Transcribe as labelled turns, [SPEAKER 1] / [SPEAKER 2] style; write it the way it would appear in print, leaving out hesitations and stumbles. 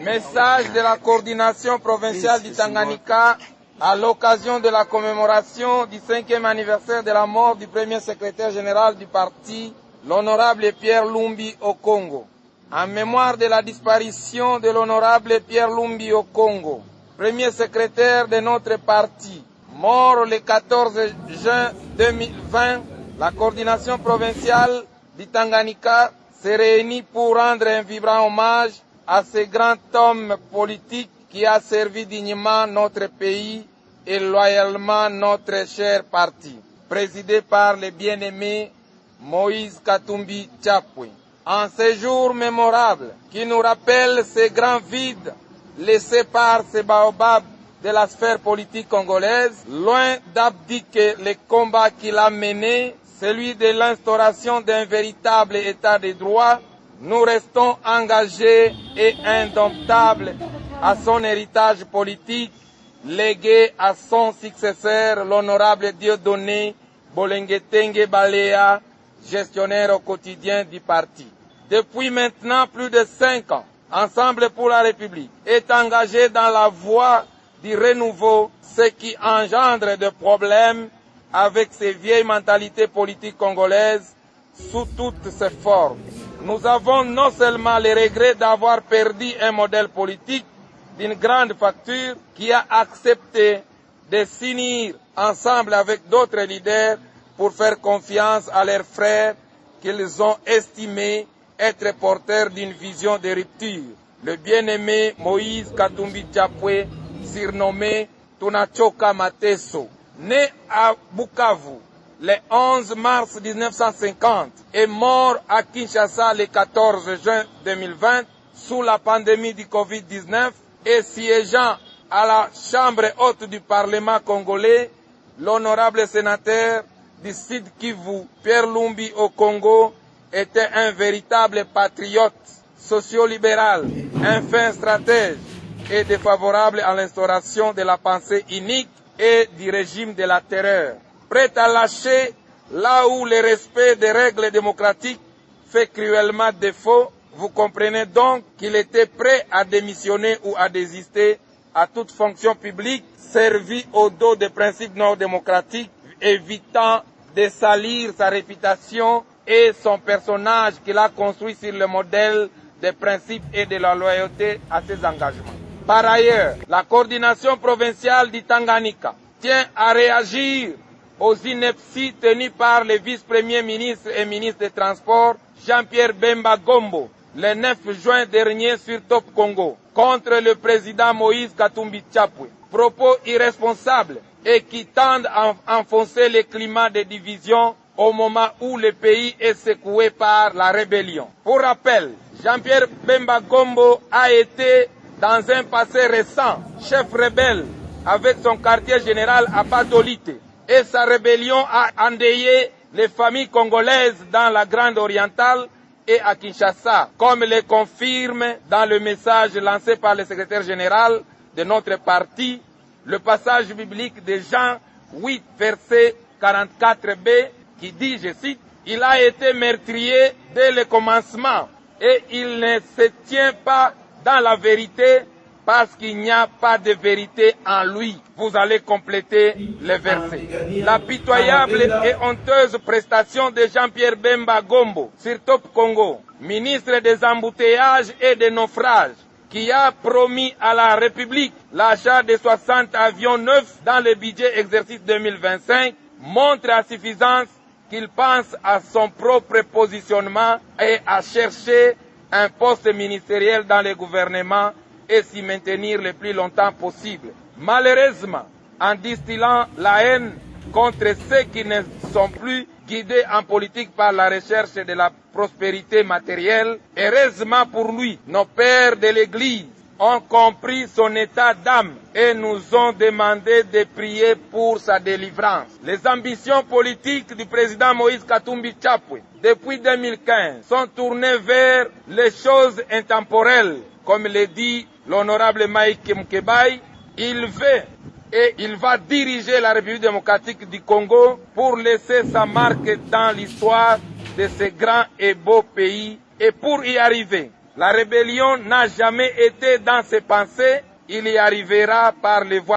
[SPEAKER 1] Message de la coordination provinciale du Tanganyika à l'occasion de la commémoration du 5e anniversaire de la mort du premier secrétaire général du parti, l'honorable Pierre Lumbi Okongo. En mémoire de la disparition de l'honorable Pierre Lumbi Okongo, premier secrétaire de notre parti, mort le 14 juin 2020, la coordination provinciale du Tanganyika se réunit pour rendre un vibrant hommage à ce grand homme politique qui a servi dignement notre pays et loyalement notre cher parti, présidé par le bien-aimé Moïse Katumbi Tchapwe. En ce jour mémorable qui nous rappelle ces grands vides laissés par ces baobabs de la sphère politique congolaise, loin d'abdiquer le combat qu'il a mené, celui de l'instauration d'un véritable état de droit, nous restons engagés et indomptables à son héritage politique, légué à son successeur, l'honorable Dieudonné Bolengetenge Balea, gestionnaire au quotidien du parti. Depuis maintenant plus de 5 ans, Ensemble pour la République est engagé dans la voie du renouveau, ce qui engendre des problèmes avec ces vieilles mentalités politiques congolaises sous toutes ses formes. Nous avons non seulement le regret d'avoir perdu un modèle politique d'une grande facture qui a accepté de s'unir ensemble avec d'autres leaders pour faire confiance à leurs frères qu'ils ont estimés être porteurs d'une vision de rupture. Le bien-aimé Moïse Katumbi Tchapwe, surnommé Tunachoka Mateso, né à Bukavu le 11 mars 1950 et mort à Kinshasa le 14 juin 2020 sous la pandémie du Covid-19 et siégeant à la Chambre haute du Parlement congolais, l'honorable sénateur du Sud Kivu, Pierre Lumbi Okongo, était un véritable patriote socio-libéral, un fin stratège et défavorable à l'instauration de la pensée unique et du régime de la terreur. Prêt à lâcher là où le respect des règles démocratiques fait cruellement défaut, vous comprenez donc qu'il était prêt à démissionner ou à désister à toute fonction publique servie au dos des principes non démocratiques, évitant de salir sa réputation et son personnage qu'il a construit sur le modèle des principes et de la loyauté à ses engagements. Par ailleurs, la coordination provinciale du Tanganyika tient à réagir aux inepties tenues par le vice-premier ministre et ministre des Transports, Jean-Pierre Bemba Gombo, le 9 juin dernier sur Top Congo, contre le président Moïse Katumbi Tchapwe. Propos irresponsables et qui tendent à enfoncer le climat de division au moment où le pays est secoué par la rébellion. Pour rappel, Jean-Pierre Bemba Gombo a été, dans un passé récent, chef rebelle avec son quartier général à Badolite, et sa rébellion a endeuillé les familles congolaises dans la Grande Orientale et à Kinshasa, comme le confirme dans le message lancé par le secrétaire général de notre parti, le passage biblique de Jean 8, verset 44b, qui dit, je cite, « Il a été meurtrier dès le commencement et il ne se tient pas dans la vérité parce qu'il n'y a pas de vérité en lui. » Vous allez compléter le verset. La pitoyable et honteuse prestation de Jean-Pierre Bemba Gombo sur Top Congo, ministre des embouteillages et des naufrages, qui a promis à la République l'achat de 60 avions neufs dans le budget exercice 2025, montre à suffisance qu'il pense à son propre positionnement et à chercher un poste ministériel dans le gouvernement et s'y maintenir le plus longtemps possible. Malheureusement, en distillant la haine contre ceux qui ne sont plus guidés en politique par la recherche de la prospérité matérielle, heureusement pour lui, nos pères de l'Église ont compris son état d'âme et nous ont demandé de prier pour sa délivrance. Les ambitions politiques du président Moïse Katumbi Tchapwe depuis 2015 sont tournées vers les choses intemporelles. Comme le dit l'honorable Mike Mkebai, il veut et il va diriger la République démocratique du Congo pour laisser sa marque dans l'histoire de ce grand et beau pays. Et pour y arriver, La rébellion n'a jamais été dans ses pensées, il y arrivera par les voies